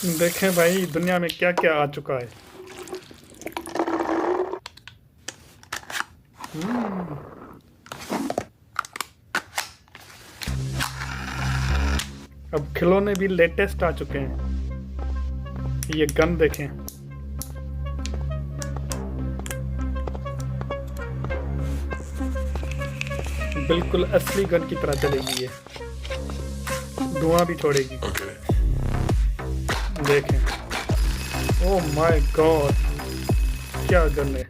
देखें भाई दुनिया में क्या क्या आ चुका है। हम्म, अब खिलौने भी लेटेस्ट आ चुके हैं। ये गन देखें। बिल्कुल असली गन की तरह चलेगी ये, धुआं भी छोड़ेगी। देखें। ओ माय गॉड, क्या गन है।